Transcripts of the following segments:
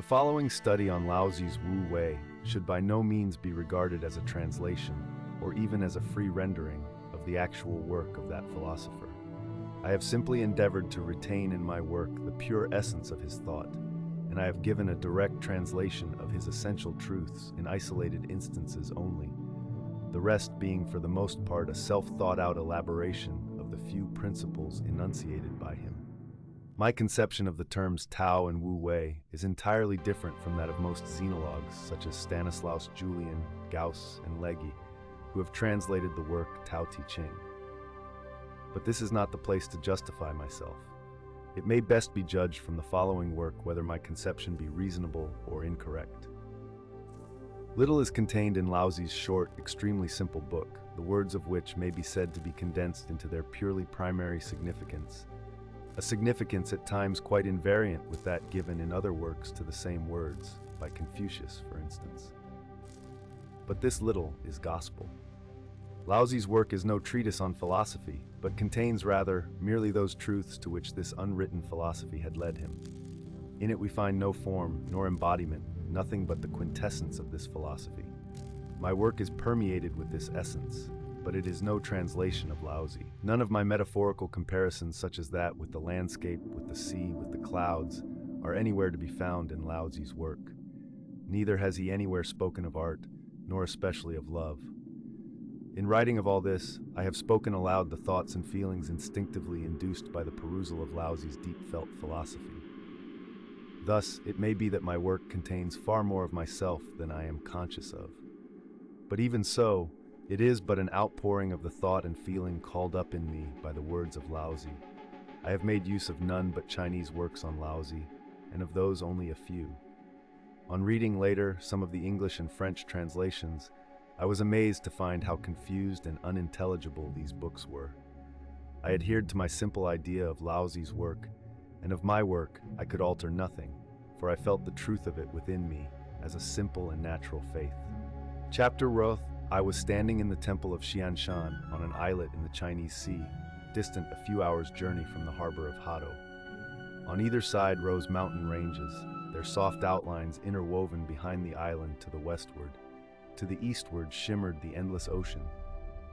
The following study on Laozi's Wu Wei should by no means be regarded as a translation or even as a free rendering of the actual work of that philosopher. I have simply endeavored to retain in my work the pure essence of his thought, and I have given a direct translation of his essential truths in isolated instances only, the rest being for the most part a self-thought-out elaboration of the few principles enunciated by him. My conception of the terms Tao and Wu Wei is entirely different from that of most xenologues such as Stanislaus Julian, Gauss, and Legge, who have translated the work Tao Te Ching. But this is not the place to justify myself. It may best be judged from the following work whether my conception be reasonable or incorrect. Little is contained in Laozi's short, extremely simple book, the words of which may be said to be condensed into their purely primary significance, a significance at times quite invariant with that given in other works to the same words, by Confucius, for instance. But this little is gospel. Laozi's work is no treatise on philosophy, but contains rather merely those truths to which this unwritten philosophy had led him. In it we find no form nor embodiment, nothing but the quintessence of this philosophy. My work is permeated with this essence, but it is no translation of Laozi. None of my metaphorical comparisons such as that with the landscape, with the sea, with the clouds, are anywhere to be found in Laozi's work. Neither has he anywhere spoken of art, nor especially of love. In writing of all this, I have spoken aloud the thoughts and feelings instinctively induced by the perusal of Laozi's deep-felt philosophy. Thus, it may be that my work contains far more of myself than I am conscious of. But even so, it is but an outpouring of the thought and feeling called up in me by the words of Laozi. I have made use of none but Chinese works on Laozi, and of those only a few. On reading later some of the English and French translations, I was amazed to find how confused and unintelligible these books were. I adhered to my simple idea of Laozi's work, and of my work I could alter nothing, for I felt the truth of it within me as a simple and natural faith. Chapter Roth. I was standing in the temple of Xianshan on an islet in the Chinese Sea, distant a few hours' journey from the harbor of Hado. On either side rose mountain ranges, their soft outlines interwoven behind the island to the westward. To the eastward shimmered the endless ocean.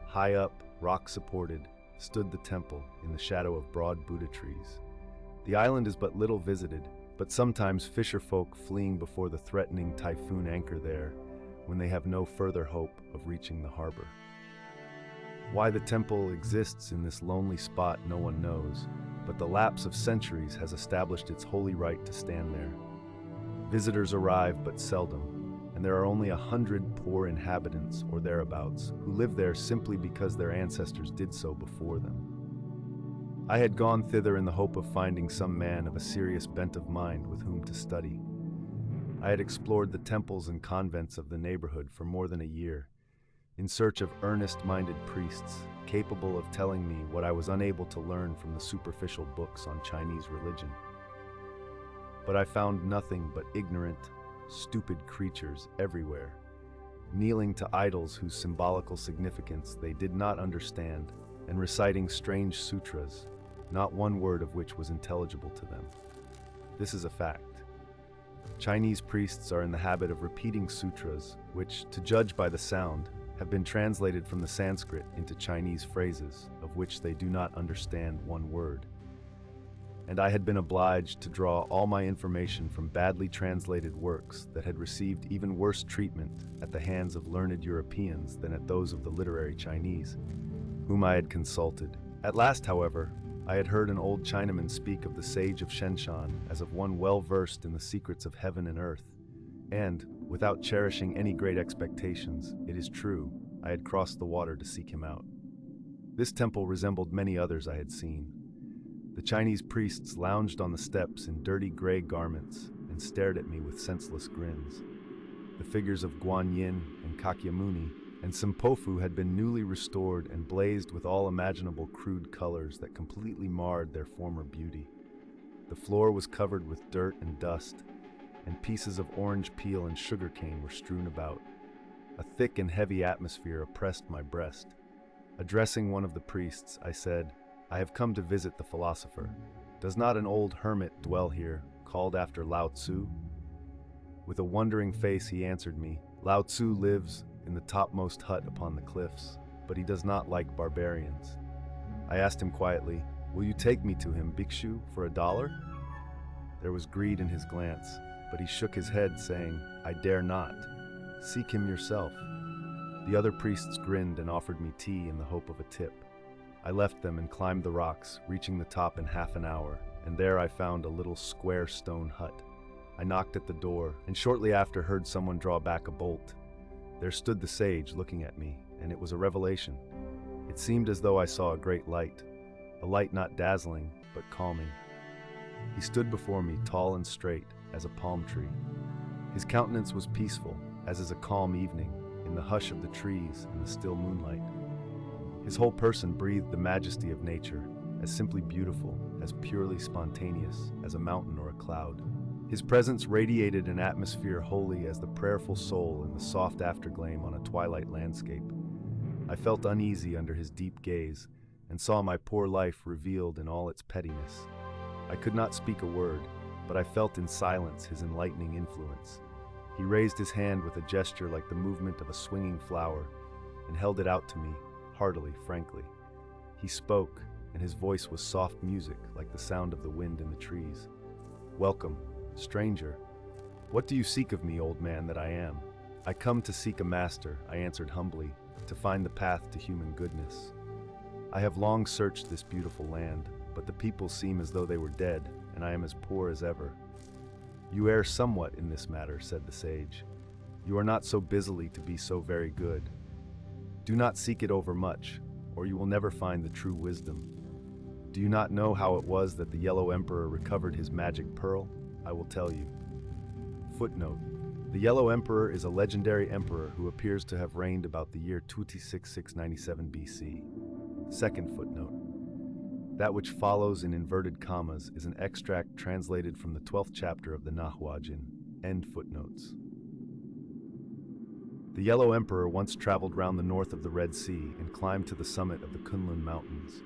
High up, rock-supported, stood the temple in the shadow of broad Buddha trees. The island is but little visited, but sometimes fisherfolk fleeing before the threatening typhoon anchor there, when they have no further hope of reaching the harbor. Why the temple exists in this lonely spot no one knows, but the lapse of centuries has established its holy right to stand there. Visitors arrive but seldom, and there are only 100 poor inhabitants or thereabouts who live there simply because their ancestors did so before them. I had gone thither in the hope of finding some man of a serious bent of mind with whom to study. I had explored the temples and convents of the neighborhood for more than a year, in search of earnest-minded priests capable of telling me what I was unable to learn from the superficial books on Chinese religion. But I found nothing but ignorant, stupid creatures everywhere, kneeling to idols whose symbolical significance they did not understand and reciting strange sutras, not one word of which was intelligible to them. This is a fact. Chinese priests are in the habit of repeating sutras which, to judge by the sound, have been translated from the Sanskrit into Chinese phrases of which they do not understand one word. And I had been obliged to draw all my information from badly translated works that had received even worse treatment at the hands of learned Europeans than at those of the literary Chinese, whom I had consulted. At last, however, I had heard an old Chinaman speak of the sage of Shenshan as of one well-versed in the secrets of heaven and earth, and, without cherishing any great expectations, it is true, I had crossed the water to seek him out. This temple resembled many others I had seen. The Chinese priests lounged on the steps in dirty gray garments and stared at me with senseless grins. The figures of Guan Yin and Kakyamuni and Simpofu had been newly restored and blazed with all imaginable crude colors that completely marred their former beauty. The floor was covered with dirt and dust, and pieces of orange peel and sugarcane were strewn about. A thick and heavy atmosphere oppressed my breast. Addressing one of the priests, I said, "I have come to visit the philosopher. Does not an old hermit dwell here, called after Lao Tzu?" With a wondering face, he answered me, Lao Tzu lives in the topmost hut upon the cliffs, but he does not like barbarians. I asked him quietly, will you take me to him, Bhikshu, for $1? There was greed in his glance, but he shook his head, saying, I dare not. Seek him yourself. The other priests grinned and offered me tea in the hope of a tip. I left them and climbed the rocks, reaching the top in half an hour, and there I found a little square stone hut. I knocked at the door, and shortly after heard someone draw back a bolt. There stood the sage looking at me, and it was a revelation. It seemed as though I saw a great light, a light not dazzling, but calming. He stood before me, tall and straight, as a palm tree. His countenance was peaceful, as is a calm evening, in the hush of the trees and the still moonlight. His whole person breathed the majesty of nature, as simply beautiful, as purely spontaneous as a mountain or a cloud. His presence radiated an atmosphere holy as the prayerful soul in the soft aftergleam on a twilight landscape. I felt uneasy under his deep gaze and saw my poor life revealed in all its pettiness. I could not speak a word, but I felt in silence his enlightening influence. He raised his hand with a gesture like the movement of a swinging flower and held it out to me, heartily, frankly. He spoke, and his voice was soft music like the sound of the wind in the trees. Welcome, stranger. What do you seek of me, old man that I am? I come to seek a master, I answered humbly, to find the path to human goodness. I have long searched this beautiful land, but the people seem as though they were dead, and I am as poor as ever. You err somewhat in this matter, said the sage. You are not so busily to be so very good. Do not seek it overmuch, or you will never find the true wisdom. Do you not know how it was that the Yellow Emperor recovered his magic pearl? I will tell you. Footnote. The Yellow Emperor is a legendary emperor who appears to have reigned about the year 26697 BC. Second footnote. That which follows in inverted commas is an extract translated from the 12th chapter of the Nahuajin. End footnotes. The Yellow Emperor once traveled round the north of the Red Sea and climbed to the summit of the Kunlun Mountains.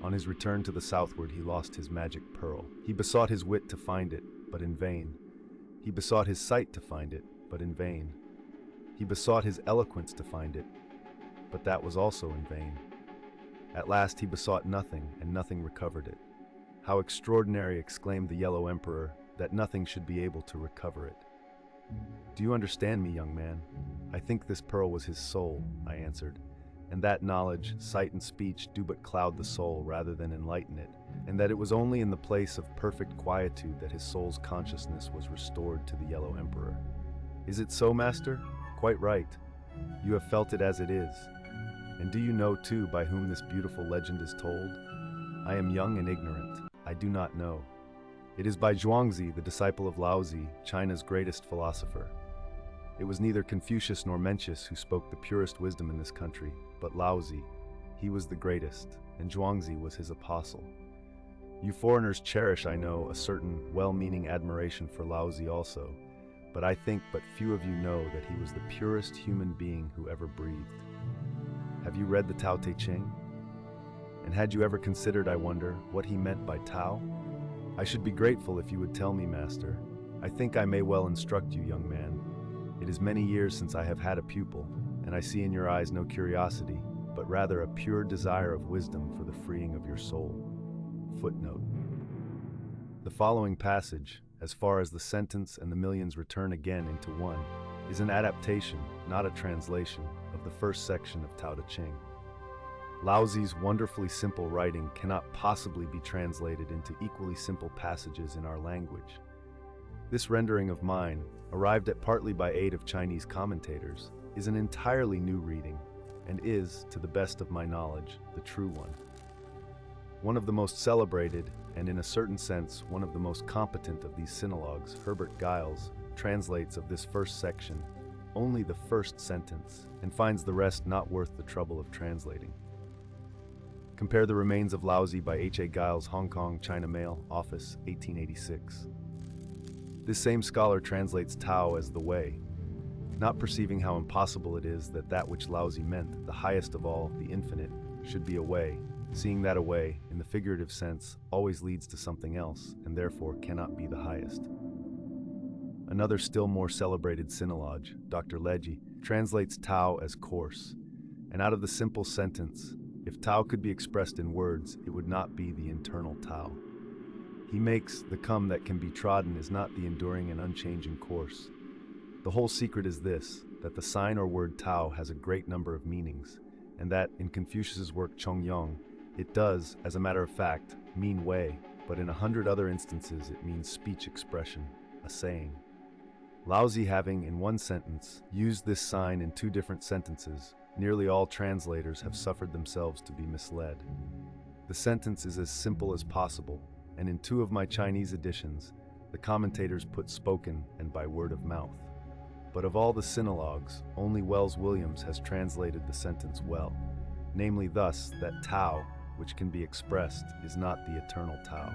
On his return to the southward, he lost his magic pearl. He besought his wit to find it, but in vain. He besought his sight to find it, but in vain. He besought his eloquence to find it, but that was also in vain. At last he besought nothing, and nothing recovered it. How extraordinary, exclaimed the Yellow Emperor, that nothing should be able to recover it. Do you understand me, young man? I think this pearl was his soul, I answered, and that knowledge, sight, and speech do but cloud the soul rather than enlighten it, and that it was only in the place of perfect quietude that his soul's consciousness was restored to the Yellow Emperor. Is it so, master? Quite right. You have felt it as it is. And do you know, too, by whom this beautiful legend is told? I am young and ignorant. I do not know. It is by Zhuangzi, the disciple of Laozi, China's greatest philosopher. It was neither Confucius nor Mencius who spoke the purest wisdom in this country, but Laozi. He was the greatest, and Zhuangzi was his apostle. You foreigners cherish, I know, a certain well-meaning admiration for Laozi also, but I think but few of you know that he was the purest human being who ever breathed. Have you read the Tao Te Ching? And had you ever considered, I wonder, what he meant by Tao? I should be grateful if you would tell me, master. I think I may well instruct you, young man. It is many years since I have had a pupil, and I see in your eyes no curiosity, but rather a pure desire of wisdom for the freeing of your soul. Footnote. The following passage, as far as the sentence and the millions return again into one, is an adaptation, not a translation, of the first section of Tao Te Ching. Laozi's wonderfully simple writing cannot possibly be translated into equally simple passages in our language. This rendering of mine, arrived at partly by aid of Chinese commentators, is an entirely new reading, and is, to the best of my knowledge, the true one. One of the most celebrated, and in a certain sense, one of the most competent of these sinologues, Herbert Giles, translates of this first section only the first sentence, and finds the rest not worth the trouble of translating. Compare The Remains of Laozi by H. A. Giles, Hong Kong, China Mail, Office, 1886. This same scholar translates Tao as the way, not perceiving how impossible it is that that which Laozi meant, the highest of all, the infinite, should be a way, seeing that a way, in the figurative sense, always leads to something else, and therefore cannot be the highest. another still more celebrated sinologue, Dr. Leji, translates Tao as coarse. And out of the simple sentence, if Tao could be expressed in words, it would not be the internal Tao. He makes the come that can be trodden is not the enduring and unchanging course. The whole secret is this, that the sign or word Tao has a great number of meanings, and that, in Confucius's work Chongyong, it does, as a matter of fact, mean way, but in 100 other instances it means speech expression, a saying. Laozi, having, in one sentence, used this sign in 2 different sentences, nearly all translators have suffered themselves to be misled. The sentence is as simple as possible, and in 2 of my Chinese editions, the commentators put spoken and by word of mouth. But of all the sinologues, only Wells Williams has translated the sentence well, namely thus that Tao, which can be expressed, is not the eternal Tao.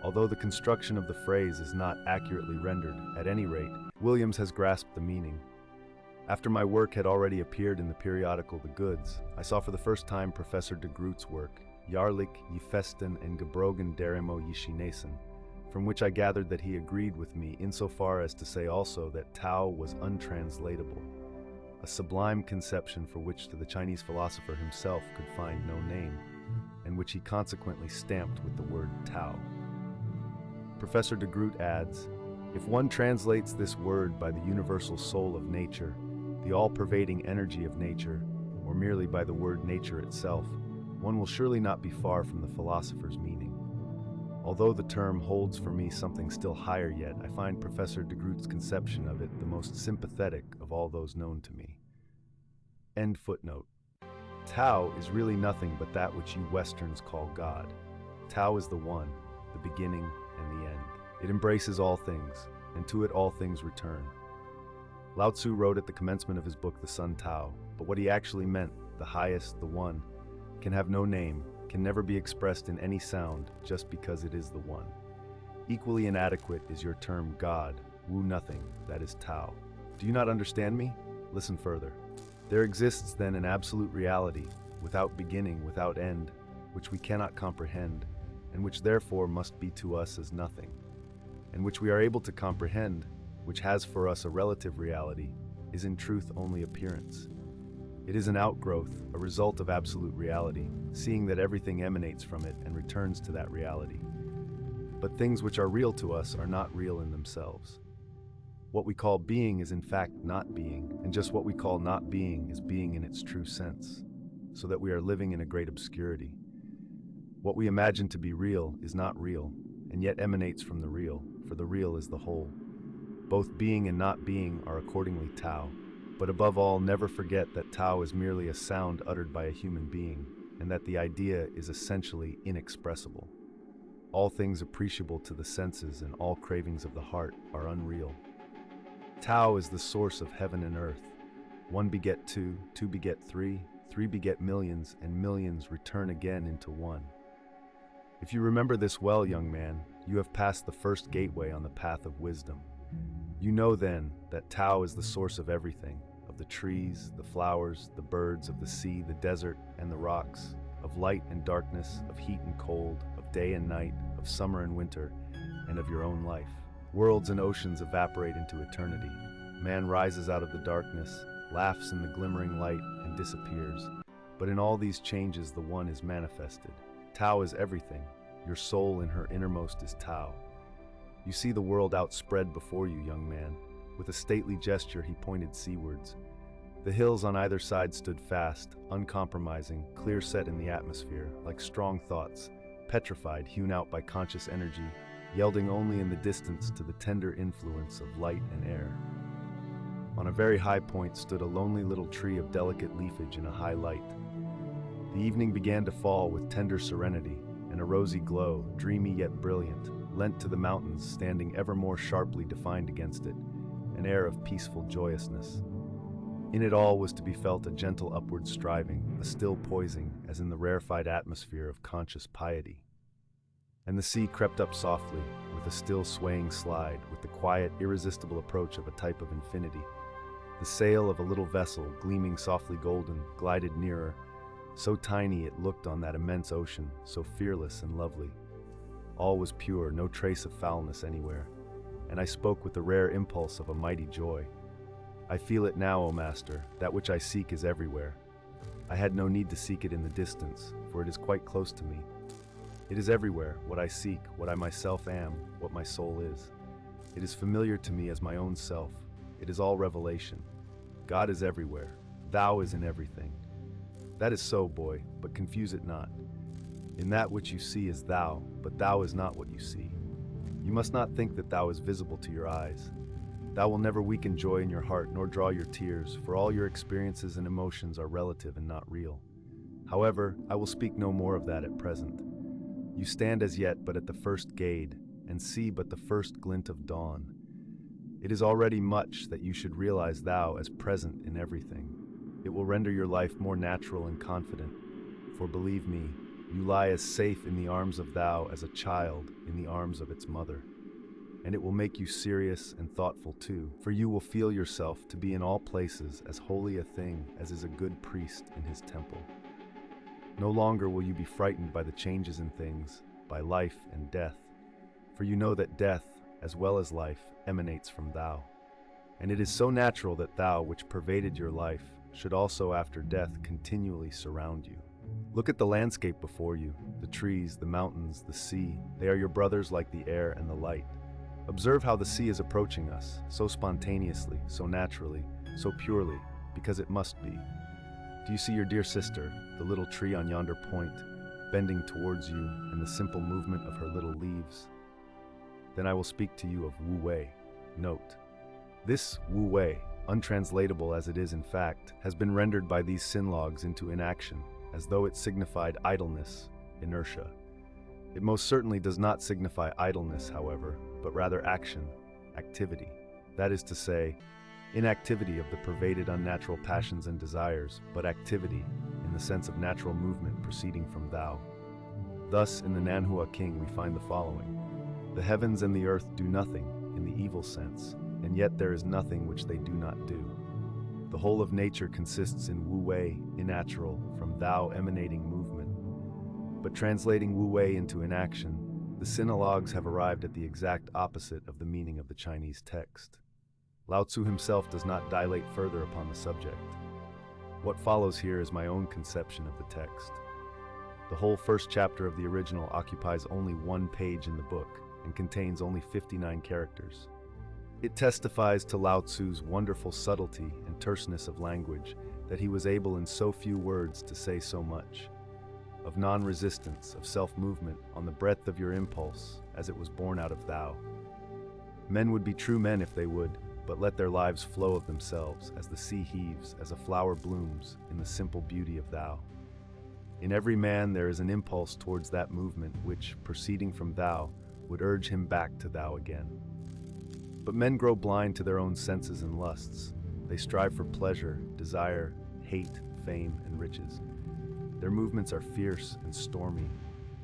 Although the construction of the phrase is not accurately rendered, at any rate, Williams has grasped the meaning. After my work had already appeared in the periodical The Goods, I saw for the first time Professor de Groot's work, Jaarlijk je Festen en Gebrogen Deremo Yishinesen, from which I gathered that he agreed with me insofar as to say also that Tao was untranslatable, a sublime conception for which the Chinese philosopher himself could find no name, and which he consequently stamped with the word Tao. Professor de Groot adds, if one translates this word by the universal soul of nature, the all-pervading energy of nature, or merely by the word nature itself, one will surely not be far from the philosopher's meaning. Although the term holds for me something still higher yet, I find Professor de Groot's conception of it the most sympathetic of all those known to me. End footnote. Tao is really nothing but that which you Westerns call God. Tao is the one, the beginning and the end. It embraces all things, and to it all things return. Lao Tzu wrote at the commencement of his book The Sun Tao, but what he actually meant, the highest, the one, can have no name, can never be expressed in any sound just because it is the one. Equally inadequate is your term God, Wu nothing, that is Tao. Do you not understand me? Listen further. There exists then an absolute reality, without beginning, without end, which we cannot comprehend, and which therefore must be to us as nothing, and which we are able to comprehend, which has for us a relative reality, is in truth only appearance. It is an outgrowth, a result of absolute reality, seeing that everything emanates from it and returns to that reality. But things which are real to us are not real in themselves. What we call being is in fact not being, and just what we call not being is being in its true sense, so that we are living in a great obscurity. What we imagine to be real is not real, and yet emanates from the real, for the real is the whole. Both being and not being are accordingly Tao. But above all, never forget that Tao is merely a sound uttered by a human being, and that the idea is essentially inexpressible. All things appreciable to the senses and all cravings of the heart are unreal. Tao is the source of heaven and earth. One beget two, two beget three, three beget millions, and millions return again into one. If you remember this well, young man, you have passed the first gateway on the path of wisdom. You know then that Tao is the source of everything, of the trees, the flowers, the birds, of the sea, the desert, and the rocks, of light and darkness, of heat and cold, of day and night, of summer and winter, and of your own life. Worlds and oceans evaporate into eternity. Man rises out of the darkness, laughs in the glimmering light, and disappears. But in all these changes the One is manifested. Tao is everything. Your soul in her innermost is Tao. You see the world outspread before you, young man. With a stately gesture he pointed seawards. The hills on either side stood fast, uncompromising, clear-set in the atmosphere, like strong thoughts, petrified, hewn out by conscious energy, yielding only in the distance to the tender influence of light and air. On a very high point stood a lonely little tree of delicate leafage in a high light. The evening began to fall with tender serenity, and a rosy glow, dreamy yet brilliant, lent to the mountains, standing ever more sharply defined against it, an air of peaceful joyousness. In it all was to be felt a gentle upward striving, a still poising, as in the rarefied atmosphere of conscious piety. And the sea crept up softly, with a still swaying slide, with the quiet, irresistible approach of a type of infinity. The sail of a little vessel, gleaming softly golden, glided nearer, so tiny it looked on that immense ocean, so fearless and lovely. All was pure, no trace of foulness anywhere. and I spoke with the rare impulse of a mighty joy. I feel it now, O Master, that which I seek is everywhere. I had no need to seek it in the distance, for it is quite close to me. It is everywhere, what I seek, what I myself am, what my soul is. It is familiar to me as my own self. It is all revelation. God is everywhere. Thou is in everything. That is so, boy, but confuse it not. In that which you see is thou, but thou is not what you see. You must not think that thou is visible to your eyes. Thou will never weaken joy in your heart nor draw your tears, for all your experiences and emotions are relative and not real. However, I will speak no more of that at present. You stand as yet but at the first gate, and see but the first glint of dawn. It is already much that you should realize thou as present in everything. It will render your life more natural and confident, for believe me, you lie as safe in the arms of thou as a child in the arms of its mother. And it will make you serious and thoughtful too, for you will feel yourself to be in all places as holy a thing as is a good priest in his temple. No longer will you be frightened by the changes in things, by life and death, for you know that death, as well as life, emanates from thou. And it is so natural that thou, which pervaded your life, should also after death continually surround you. Look at the landscape before you, the trees, the mountains, the sea. They are your brothers like the air and the light. Observe how the sea is approaching us, so spontaneously, so naturally, so purely, because it must be. Do you see your dear sister, the little tree on yonder point, bending towards you in the simple movement of her little leaves? Then I will speak to you of Wu Wei. Note, this Wu Wei, untranslatable as it is in fact, has been rendered by these synlogs into inaction, as though it signified idleness, inertia. It most certainly does not signify idleness, however, but rather action, activity. That is to say, inactivity of the pervaded unnatural passions and desires, but activity in the sense of natural movement proceeding from thou. Thus, in the Nanhua King, we find the following. The heavens and the earth do nothing, in the evil sense, and yet there is nothing which they do not do. The whole of nature consists in Wu Wei, innatural, from thou emanating movement. But translating Wu Wei into inaction, the sinologues have arrived at the exact opposite of the meaning of the Chinese text. Laozi himself does not dilate further upon the subject. What follows here is my own conception of the text. The whole first chapter of the original occupies only 1 page in the book and contains only 59 characters. It testifies to Laozi's wonderful subtlety and terseness of language, that he was able in so few words to say so much. Of non-resistance, of self-movement, on the breadth of your impulse, as it was born out of thou. Men would be true men if they would, but let their lives flow of themselves, as the sea heaves, as a flower blooms, in the simple beauty of thou. In every man there is an impulse towards that movement which, proceeding from thou, would urge him back to thou again. But men grow blind to their own senses and lusts. They strive for pleasure, desire, hate, fame, and riches. Their movements are fierce and stormy.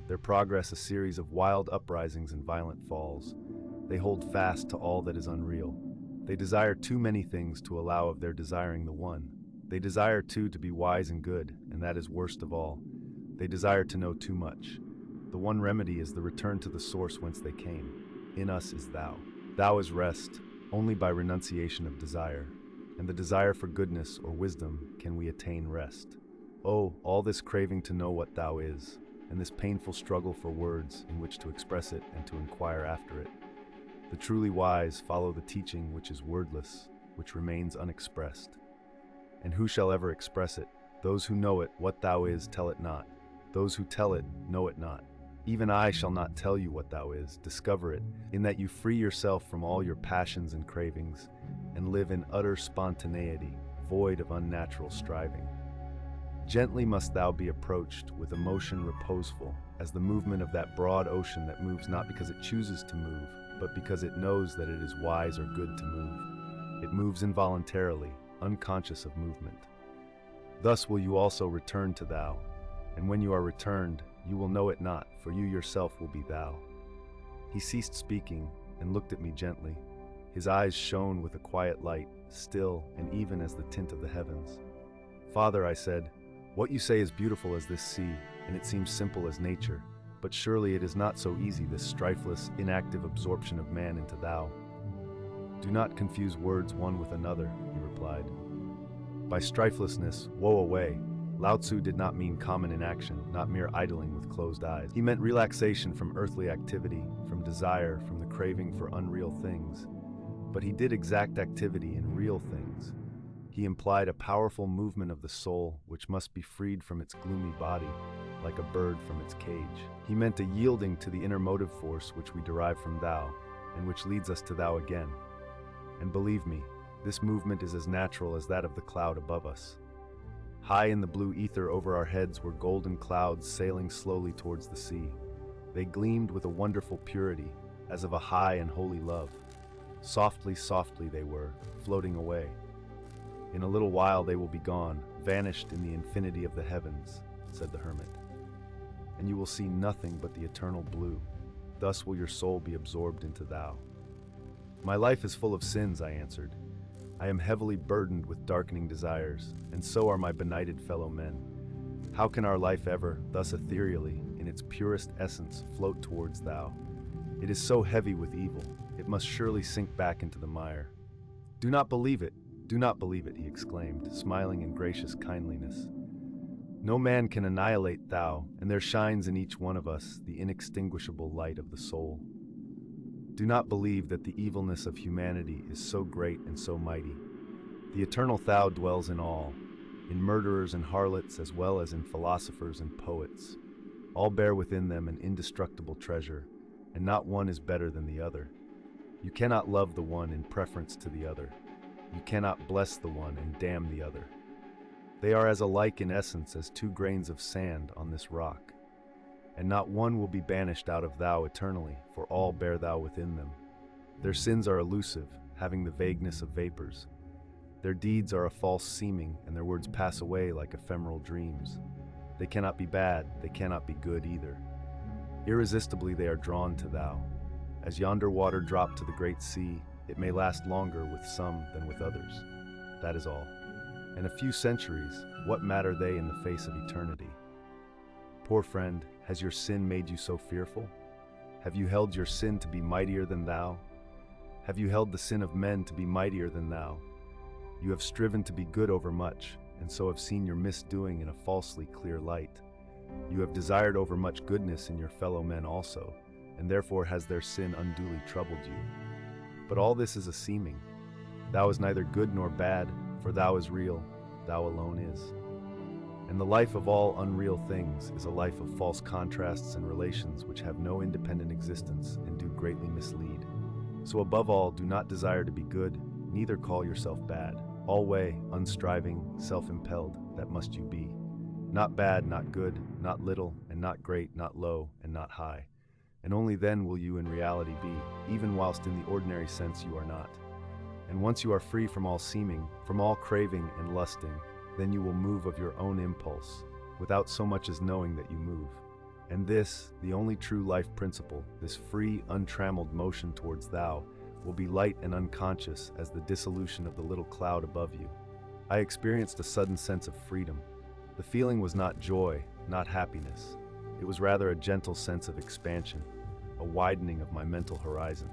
Their progress a series of wild uprisings and violent falls. They hold fast to all that is unreal. They desire too many things to allow of their desiring the one. They desire too to be wise and good, and that is worst of all. They desire to know too much. The one remedy is the return to the source whence they came. In us is thou. Thou is rest, only by renunciation of desire, and the desire for goodness or wisdom can we attain rest. Oh, all this craving to know what thou is, and this painful struggle for words in which to express it and to inquire after it. The truly wise follow the teaching which is wordless, which remains unexpressed. And who shall ever express it? Those who know it, what thou is, tell it not. Those who tell it, know it not. Even I shall not tell you what thou is, discover it, in that you free yourself from all your passions and cravings, and live in utter spontaneity, void of unnatural striving. Gently must thou be approached, with emotion reposeful, as the movement of that broad ocean that moves not because it chooses to move, but because it knows that it is wise or good to move. It moves involuntarily, unconscious of movement. Thus will you also return to thou, and when you are returned, you will know it not, for you yourself will be thou. He ceased speaking and looked at me gently. His eyes shone with a quiet light, still and even as the tint of the heavens. Father, I said, what you say is beautiful as this sea, and it seems simple as nature, but surely it is not so easy, this strifeless, inactive absorption of man into thou. Do not confuse words one with another, he replied. By strifelessness, Wu Wei, Lao Tzu did not mean common inaction, not mere idling with closed eyes. He meant relaxation from earthly activity, from desire, from the craving for unreal things. But he did exact activity in real things. He implied a powerful movement of the soul which must be freed from its gloomy body, like a bird from its cage. He meant a yielding to the inner motive force which we derive from Tao, and which leads us to Tao again. And believe me, this movement is as natural as that of the cloud above us. High in the blue ether over our heads were golden clouds sailing slowly towards the sea. They gleamed with a wonderful purity, as of a high and holy love. Softly, softly they were, floating away. In a little while they will be gone, vanished in the infinity of the heavens, said the hermit. And you will see nothing but the eternal blue. Thus will your soul be absorbed into Tao. My life is full of sins, I answered. I am heavily burdened with darkening desires, and so are my benighted fellow men. How can our life ever, thus ethereally, in its purest essence, float towards Tao? It is so heavy with evil, it must surely sink back into the mire. Do not believe it, he exclaimed, smiling in gracious kindliness. No man can annihilate Tao, and there shines in each one of us the inextinguishable light of the soul. Do not believe that the evilness of humanity is so great and so mighty. The eternal Tao dwells in all, in murderers and harlots as well as in philosophers and poets. All bear within them an indestructible treasure, and not one is better than the other. You cannot love the one in preference to the other. You cannot bless the one and damn the other. They are as alike in essence as 2 grains of sand on this rock. And not one will be banished out of Thou eternally, for all bear Thou within them. Their sins are elusive, having the vagueness of vapors. Their deeds are a false seeming, and their words pass away like ephemeral dreams. They cannot be bad, they cannot be good either. Irresistibly they are drawn to Thou. As yonder water dropped to the great sea, it may last longer with some than with others. That is all. And a few centuries, what matter they in the face of eternity? Poor friend, has your sin made you so fearful? Have you held your sin to be mightier than Thou? Have you held the sin of men to be mightier than Thou? You have striven to be good over much, and so have seen your misdoing in a falsely clear light. You have desired over much goodness in your fellow men also, and therefore has their sin unduly troubled you. But all this is a seeming. Thou is neither good nor bad, for Thou is real, Thou alone is. And the life of all unreal things is a life of false contrasts and relations which have no independent existence and do greatly mislead. So above all, do not desire to be good, neither call yourself bad. Always, unstriving, self-impelled, that must you be. Not bad, not good, not little, and not great, not low, and not high. And only then will you in reality be, even whilst in the ordinary sense you are not. And once you are free from all seeming, from all craving and lusting, then you will move of your own impulse, without so much as knowing that you move. And this, the only true life principle, this free, untrammeled motion towards Thou, will be light and unconscious as the dissolution of the little cloud above you. I experienced a sudden sense of freedom. The feeling was not joy, not happiness. It was rather a gentle sense of expansion, a widening of my mental horizon.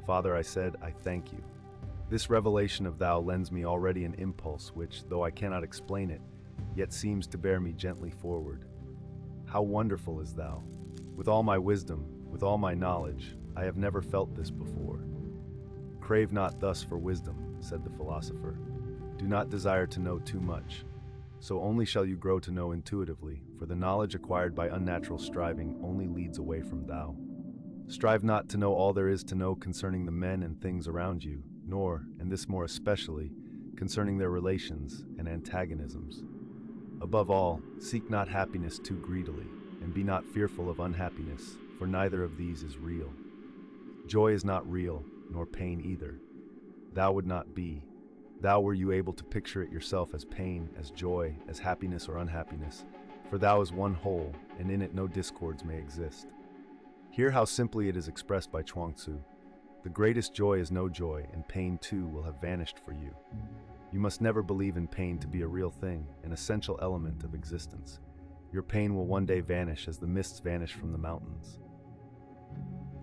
Father, I said, I thank you. This revelation of Thou lends me already an impulse which, though I cannot explain it, yet seems to bear me gently forward. How wonderful is Thou! With all my wisdom, with all my knowledge, I have never felt this before. Crave not thus for wisdom, said the philosopher. Do not desire to know too much. So only shall you grow to know intuitively, for the knowledge acquired by unnatural striving only leads away from Thou. Strive not to know all there is to know concerning the men and things around you, nor, and this more especially, concerning their relations and antagonisms. Above all, seek not happiness too greedily, and be not fearful of unhappiness, for neither of these is real. Joy is not real, nor pain either. Thou would not be. Thou were you able to picture it yourself as pain, as joy, as happiness or unhappiness, for Thou is one whole, and in it no discords may exist. Hear how simply it is expressed by Chuang Tzu. The greatest joy is no joy, and pain too will have vanished for you. You must never believe in pain to be a real thing, an essential element of existence. Your pain will one day vanish as the mists vanish from the mountains.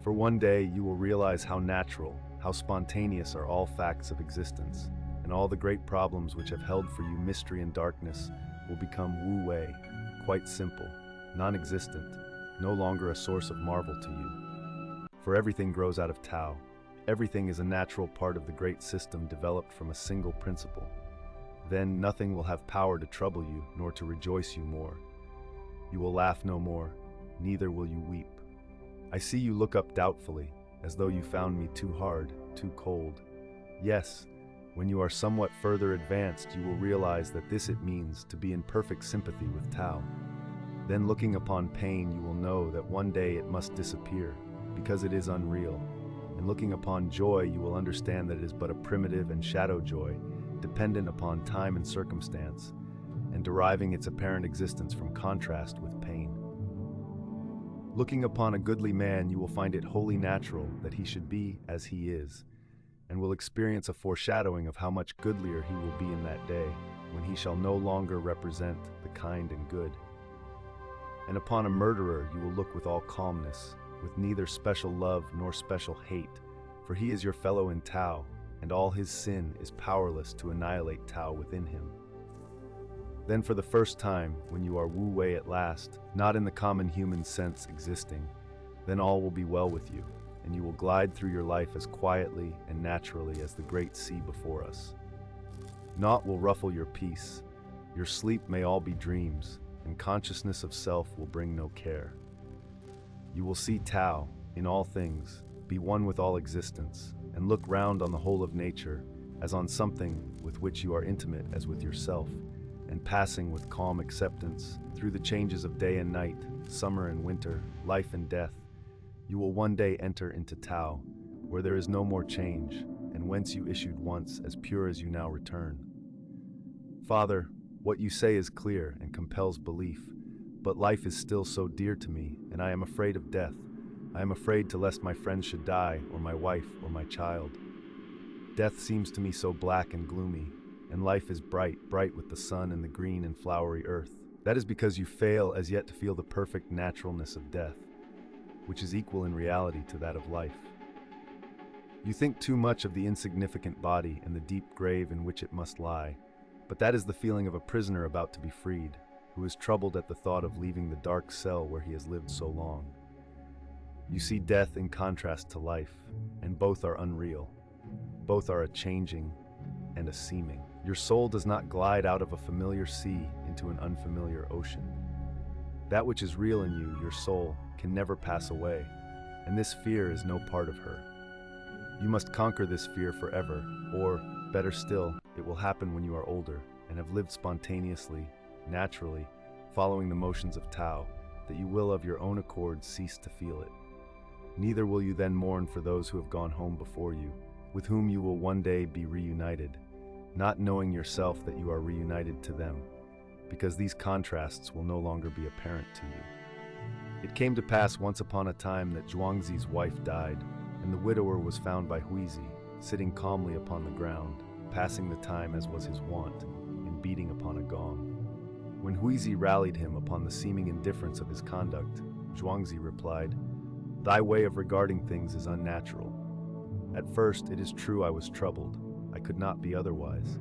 For one day you will realize how natural, how spontaneous are all facts of existence, and all the great problems which have held for you mystery and darkness will become Wu Wei, quite simple, non-existent, no longer a source of marvel to you. For everything grows out of Tao. Everything is a natural part of the great system developed from a single principle. Then nothing will have power to trouble you, nor to rejoice you more. You will laugh no more, neither will you weep. I see you look up doubtfully, as though you found me too hard, too cold. Yes, when you are somewhat further advanced, you will realize that this it means to be in perfect sympathy with Tao. Then looking upon pain, you will know that one day it must disappear, because it is unreal. And looking upon joy, you will understand that it is but a primitive and shadow joy, dependent upon time and circumstance, and deriving its apparent existence from contrast with pain. Looking upon a goodly man, you will find it wholly natural that he should be as he is, and will experience a foreshadowing of how much goodlier he will be in that day, when he shall no longer represent the kind and good. And upon a murderer you will look with all calmness, with neither special love nor special hate, for he is your fellow in Tao, and all his sin is powerless to annihilate Tao within him. Then for the first time, when you are Wu Wei at last, not in the common human sense existing, then all will be well with you, and you will glide through your life as quietly and naturally as the great sea before us. Naught will ruffle your peace. Your sleep may all be dreams, and consciousness of self will bring no care. You will see Tao, in all things, be one with all existence, and look round on the whole of nature as on something with which you are intimate as with yourself, and passing with calm acceptance through the changes of day and night, summer and winter, life and death. You will one day enter into Tao, where there is no more change, and whence you issued once as pure as you now return. Father, what you say is clear and compels belief, but life is still so dear to me, and I am afraid of death. I am afraid lest my friends should die, or my wife, or my child. Death seems to me so black and gloomy, and life is bright, bright with the sun and the green and flowery earth. That is because you fail as yet to feel the perfect naturalness of death, which is equal in reality to that of life. You think too much of the insignificant body and the deep grave in which it must lie, but that is the feeling of a prisoner about to be freed, who is troubled at the thought of leaving the dark cell where he has lived so long. You see death in contrast to life, and both are unreal. Both are a changing and a seeming. Your soul does not glide out of a familiar sea into an unfamiliar ocean. That which is real in you, your soul, can never pass away, and this fear is no part of her. You must conquer this fear forever, or, better still, it will happen when you are older and have lived spontaneously, naturally, following the motions of Tao, that you will of your own accord cease to feel it. Neither will you then mourn for those who have gone home before you, with whom you will one day be reunited, not knowing yourself that you are reunited to them, because these contrasts will no longer be apparent to you. It came to pass once upon a time that Zhuangzi's wife died, and the widower was found by Huizi, sitting calmly upon the ground, passing the time as was his wont, in beating upon a gong. When Huizi rallied him upon the seeming indifference of his conduct, Zhuangzi replied, "Thy way of regarding things is unnatural. At first, it is true I was troubled. I could not be otherwise.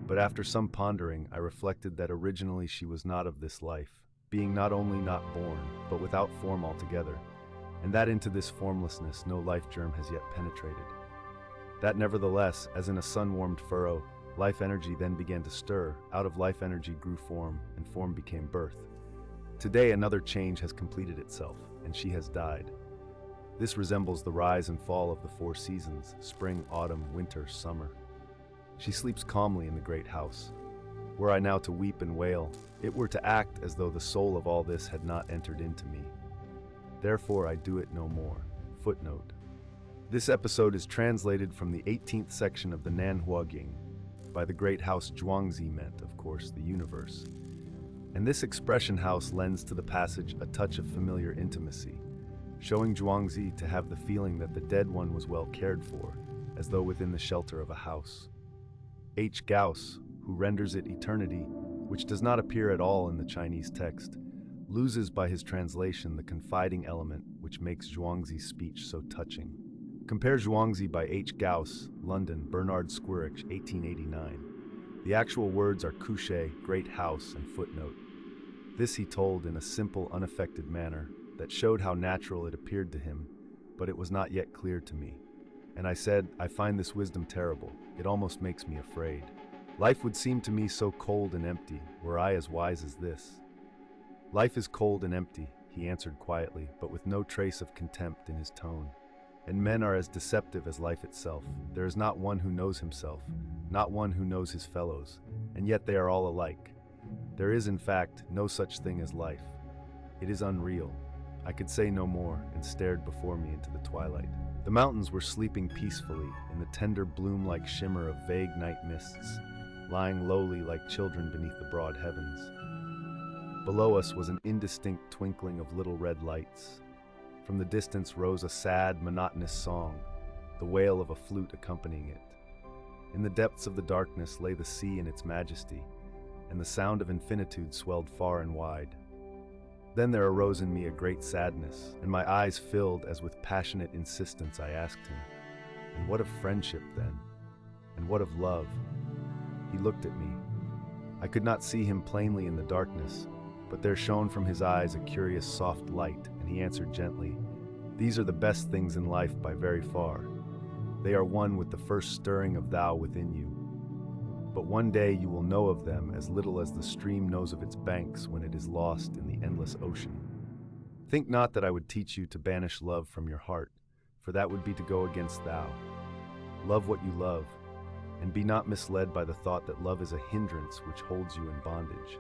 But after some pondering, I reflected that originally she was not of this life, being not only not born, but without form altogether, and that into this formlessness no life germ has yet penetrated. That nevertheless, as in a sun-warmed furrow, life energy then began to stir, out of life energy grew form, and form became birth. Today another change has completed itself, and she has died. This resembles the rise and fall of the four seasons, spring, autumn, winter, summer. She sleeps calmly in the great house. Were I now to weep and wail, it were to act as though the soul of all this had not entered into me. Therefore I do it no more." Footnote. This episode is translated from the 18th section of the Nanhuaging. By the great house Zhuangzi meant, of course, the universe. And this expression house lends to the passage a touch of familiar intimacy, showing Zhuangzi to have the feeling that the dead one was well cared for, as though within the shelter of a house. H. Gauss, who renders it eternity, which does not appear at all in the Chinese text, loses by his translation the confiding element which makes Zhuangzi's speech so touching. Compare Zhuangzi by H. Gauss, London, Bernard Squirrich, 1889. The actual words are couche, great house, and footnote. This he told in a simple, unaffected manner that showed how natural it appeared to him, but it was not yet clear to me. And I said, I find this wisdom terrible. It almost makes me afraid. Life would seem to me so cold and empty, were I as wise as this. Life is cold and empty, he answered quietly, but with no trace of contempt in his tone. And men are as deceptive as life itself. There is not one who knows himself, not one who knows his fellows, and yet they are all alike. There is, in fact, no such thing as life. It is unreal. I could say no more, and stared before me into the twilight. The mountains were sleeping peacefully in the tender bloom-like shimmer of vague night mists, lying lowly like children beneath the broad heavens. Below us was an indistinct twinkling of little red lights. From the distance rose a sad, monotonous song, the wail of a flute accompanying it. In the depths of the darkness lay the sea in its majesty, and the sound of infinitude swelled far and wide. Then there arose in me a great sadness, and my eyes filled as with passionate insistence I asked him, and what of friendship then? And what of love? He looked at me. I could not see him plainly in the darkness, but there shone from his eyes a curious soft light, and he answered gently, These are the best things in life by very far. They are one with the first stirring of thou within you. But one day you will know of them as little as the stream knows of its banks when it is lost in the endless ocean. Think not that I would teach you to banish love from your heart, for that would be to go against thou. Love what you love, and be not misled by the thought that love is a hindrance which holds you in bondage.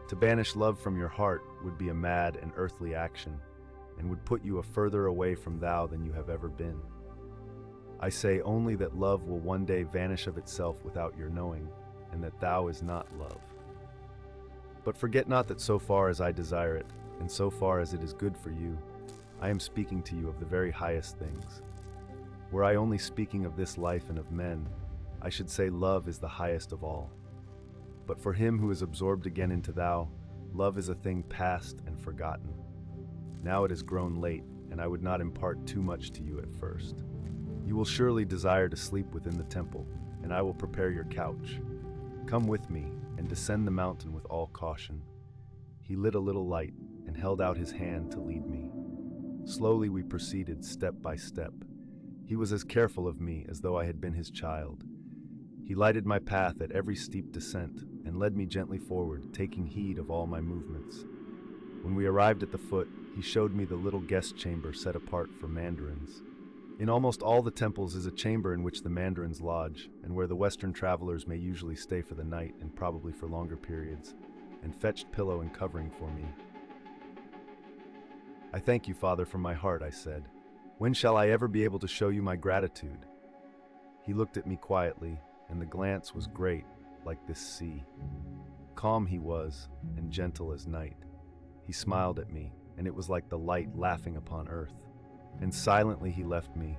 To banish love from your heart would be a mad and earthly action, and would put you a further away from thou than you have ever been. I say only that love will one day vanish of itself without your knowing, and that thou is not love. But forget not that so far as I desire it, and so far as it is good for you, I am speaking to you of the very highest things. Were I only speaking of this life and of men, I should say love is the highest of all. But for him who is absorbed again into thou, love is a thing past and forgotten. Now it has grown late, and I would not impart too much to you at first. You will surely desire to sleep within the temple, and I will prepare your couch. Come with me, and descend the mountain with all caution. He lit a little light, and held out his hand to lead me. Slowly we proceeded, step by step. He was as careful of me as though I had been his child. He lighted my path at every steep descent, and led me gently forward, taking heed of all my movements. When we arrived at the foot, he showed me the little guest chamber set apart for mandarins. In almost all the temples is a chamber in which the mandarins lodge, and where the Western travelers may usually stay for the night and probably for longer periods, and fetched pillow and covering for me. I thank you, Father, from my heart, I said. When shall I ever be able to show you my gratitude? He looked at me quietly, and the glance was great, like this sea. Calm he was, and gentle as night. He smiled at me, and it was like the light laughing upon earth. And silently he left me,